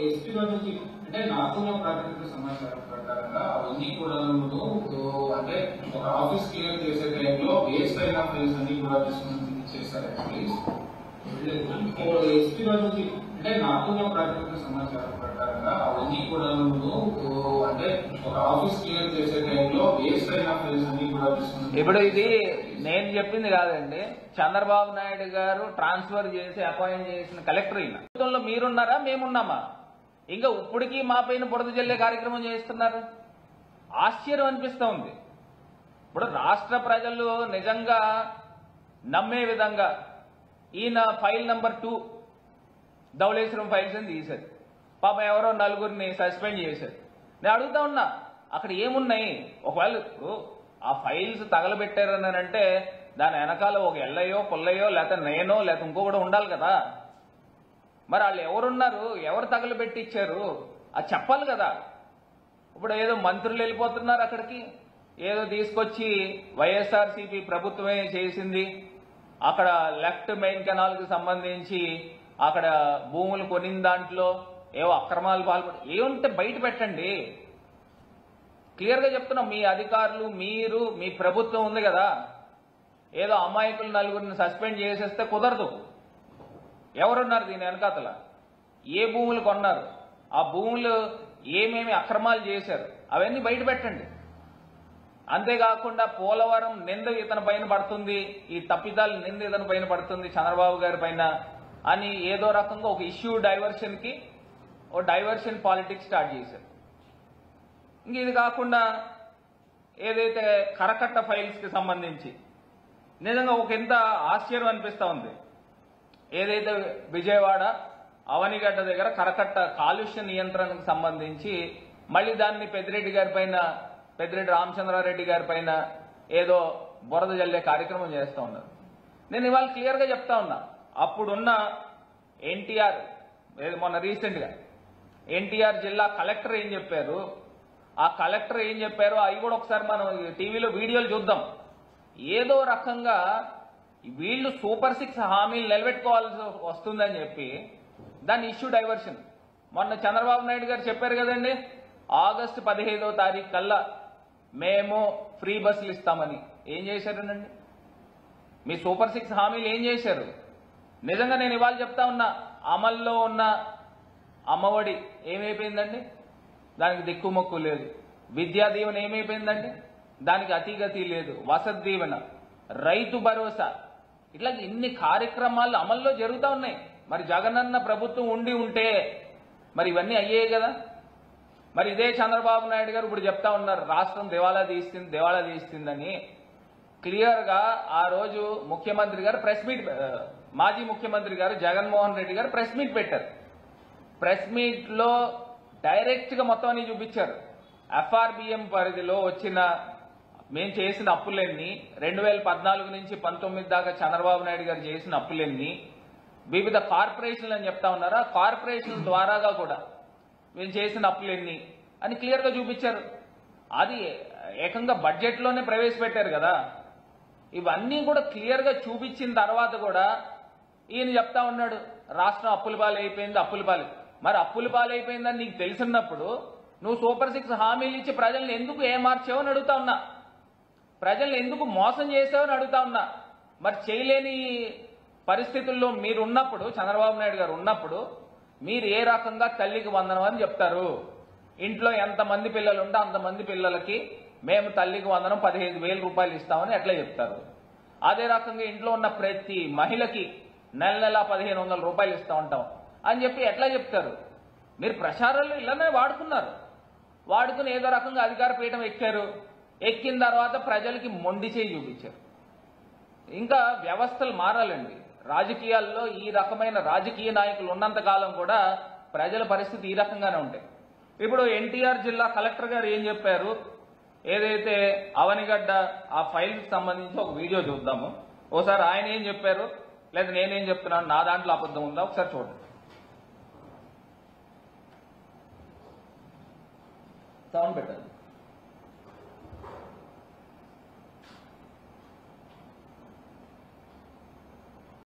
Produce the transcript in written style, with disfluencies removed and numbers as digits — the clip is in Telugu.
ఎస్పీ గారి నుంచి అంటే నాకున్న ప్రాథమిక సమాచారం ప్రకారంగా అవన్నీ కూడా అంటే ఒక ఆఫీస్ క్లియర్ చేసే టైంలో వేస్ట్ అయిన ఫైల్స్ అన్ని కూడా తీసుకుని చేశారు. ఎస్పీ గారి నుంచి అంటే నాకున్న ప్రాథమిక సమాచారం ప్రకారంగా అవన్నీ కూడా అంటే ఒక ఆఫీస్ క్లియర్ చేసే టైంలో వేస్ట్ అయిన ఫైల్స్ అన్ని కూడా తీసుకుని. ఇప్పుడు ఇది నేను చెప్పింది కాదండి, చంద్రబాబు నాయుడు గారు ట్రాన్స్ఫర్ చేసి అపాయింట్ చేసిన కలెక్టర్ ఈయన. ప్రభుత్వంలో మీరున్నారా మేమున్నామా? ఇంకా ఇప్పటికీ మా పైన బురద జల్లే కార్యక్రమం చేస్తున్నారు. ఆశ్చర్యం అనిపిస్తూ ఉంది. ఇప్పుడు రాష్ట్ర ప్రజలు నిజంగా నమ్మే విధంగా ఈయన ఫైల్ నంబర్ 2 ధవళేశ్వరం ఫైల్స్ అని తీశారు. పాపం ఎవరో నలుగురిని సస్పెండ్ చేశారు. నేను అడుగుతా ఉన్నా, అక్కడ ఏమున్నాయి? ఒకవేళ ఆ ఫైల్స్ తగలబెట్టారని అంటే దాని వెనకాల ఒక ఎల్లయ్యో పుల్లయ్యో లేకపోతే నేనో లేకపోతే ఇంకొకటి ఉండాలి కదా. మరి వాళ్ళు ఎవరున్నారు, ఎవరు తగలబెట్టిచ్చారు అది చెప్పాలి కదా. ఇప్పుడు ఏదో మంత్రులు వెళ్ళిపోతున్నారు అక్కడికి, ఏదో తీసుకొచ్చి వైఎస్ఆర్సీపీ ప్రభుత్వమే చేసింది, అక్కడ లెఫ్ట్ మెయిన్ కెనాల్ కి సంబంధించి అక్కడ భూములు కొనిన దాంట్లో ఏవో అక్రమాలు పాల్పడి ఏముంటే బయట పెట్టండి. క్లియర్ గా చెప్తున్నాం, మీ అధికారులు మీరు మీ ప్రభుత్వం ఉంది కదా, ఏదో అమాయకులు నలుగురిని సస్పెండ్ చేసేస్తే కుదరదు. ఎవరున్నారు దీని వెనకాతల, ఏ భూములు కొన్నారు, ఆ భూములు ఏమేమి అక్రమాలు చేశారు అవన్నీ బయట పెట్టండి. అంతేకాకుండా పోలవరం నింద ఇతని పైన పడుతుంది, ఈ తప్పిదాలు నింద ఇతని పైన పడుతుంది చంద్రబాబు గారి పైన అని ఏదో రకంగా ఒక ఇష్యూ డైవర్షన్ కి ఓ డైవర్షన్ పాలిటిక్స్ స్టార్ట్ చేశారు. ఇంక ఇది కాకుండా ఏదైతే కరకట్ట ఫైల్స్ కి సంబంధించి నిజంగా ఒక ఎంత ఆశ్చర్యం అనిపిస్తా ఉంది. ఏదైతే విజయవాడ అవనిగడ్డ దగ్గర కరకట్ట కాలుష్య నియంత్రణకు సంబంధించి మళ్ళీ దాన్ని పెద్దిరెడ్డి గారి పైన, పెద్దిరెడ్డి రామచంద్రారెడ్డి గారి పైన ఏదో బురద జల్లే కార్యక్రమం చేస్తూ ఉన్నారు. నేను ఇవాళ క్లియర్ గా చెప్తా ఉన్నా, అప్పుడున్న ఎన్టీఆర్ మొన్న రీసెంట్ గా ఎన్టీఆర్ జిల్లా కలెక్టర్ ఏం చెప్పారు, ఆ కలెక్టర్ ఏం చెప్పారో అవి కూడా ఒకసారి మనం టీవీలో వీడియోలు చూద్దాం. ఏదో రకంగా వీళ్ళు సూపర్ 6 హామీలు నిలబెట్టుకోవాల్సి వస్తుందని చెప్పి దాని ఇష్యూ డైవర్షన్. మొన్న చంద్రబాబు నాయుడు గారు చెప్పారు కదండి, ఆగస్టు 15వ తారీఖు కల్లా మేము ఫ్రీ బస్సులు ఇస్తామని. ఏం చేశారనండి? మీ సూపర్ 6 హామీలు ఏం చేశారు? నిజంగా నేను ఇవాళ చెప్తా ఉన్నా, అమల్లో ఉన్న అమ్మఒడి ఏమైపోయిందండి? దానికి దిక్కుమొక్కు లేదు. విద్యా దీవెన ఏమైపోయిందండి? దానికి అతిగతి లేదు. వసతి దీవెన, రైతు భరోసా, ఇట్లా ఇన్ని కార్యక్రమాలు అమల్లో జరుగుతూ ఉన్నాయి. మరి జగనన్న ప్రభుత్వం ఉండి ఉంటే మరి ఇవన్నీ అయ్యాయి కదా. మరి ఇదే చంద్రబాబు నాయుడు గారు ఇప్పుడు చెప్తా ఉన్నారు రాష్ట్రం దివాలా తీస్తుందని. క్లియర్ గా ఆ రోజు ముఖ్యమంత్రి గారు ప్రెస్ మీట్, మాజీ ముఖ్యమంత్రి గారు జగన్మోహన్ రెడ్డి గారు ప్రెస్ మీట్ పెట్టారు. ప్రెస్ మీట్ లో డైరెక్ట్ గా మొత్తం అన్ని చూపించారు. ఎఫ్ఆర్బిఎం పరిధిలో వచ్చిన మేము చేసిన అప్పులన్నీ 2014 నుంచి 19 దాకా చంద్రబాబు నాయుడు గారు చేసిన అప్పులన్నీ వివిధ కార్పొరేషన్లు అని చెప్తా ఉన్నారా, కార్పొరేషన్ ద్వారాగా కూడా మేము చేసిన అప్పులన్నీ అని క్లియర్ గా చూపించారు. అది ఏకంగా బడ్జెట్ లోనే ప్రవేశపెట్టారు కదా. ఇవన్నీ కూడా క్లియర్ గా చూపించిన తర్వాత కూడా ఈయన చెప్తా ఉన్నాడు రాష్ట్రం అప్పుల పాలైపోయింది. మరి అప్పుల పాలైపోయిందని నీకు తెలిసినప్పుడు నువ్వు సూపర్ 6 హామీలు ఇచ్చి ప్రజల్ని ఎందుకు ఏమార్చావు అని అడుగుతా ఉన్నా, ప్రజల్ని ఎందుకు మోసం చేసావని అడుగుతా ఉన్నా. మరి చేయలేని పరిస్థితుల్లో మీరున్నప్పుడు, చంద్రబాబు నాయుడు గారు ఉన్నప్పుడు మీరు ఏ రకంగా తల్లికి వందనం అని చెప్తారు? ఇంట్లో ఎంతమంది పిల్లలు ఉంటే అంతమంది పిల్లలకి మేము తల్లికి వందనం 15,000 రూపాయలు ఇస్తామని ఎట్లా చెప్తారు? అదే రకంగా ఇంట్లో ఉన్న ప్రతి మహిళకి నెల 1,500 రూపాయలు ఇస్తా ఉంటాం అని చెప్పి ఎట్లా చెప్తారు? మీరు ప్రచారాలు ఇలానే వాడుకుని ఏదో రకంగా అధికార పీఠం ఎక్కారు. ఎక్కిన తర్వాత ప్రజలకి మొండి చేయి చూపించారు. ఇంకా వ్యవస్థలు మారాలండి. రాజకీయాల్లో ఈ రకమైన రాజకీయ నాయకులు ఉన్నంత కాలం కూడా ప్రజల పరిస్థితి ఈ రకంగానే ఉంటాయి. ఇప్పుడు ఎన్టీఆర్ జిల్లా కలెక్టర్ గారు ఏం చెప్పారు, ఏదైతే అవనిగడ్డ ఆ ఫైల్కి సంబంధించి ఒక వీడియో చూద్దాము. ఒకసారి ఆయన ఏం చెప్పారు, లేదా నేనేం చెప్తున్నాను, నా దాంట్లో అబద్ధం ఉందా ఒకసారి చూడండి. సౌండ్ పెట్టారు.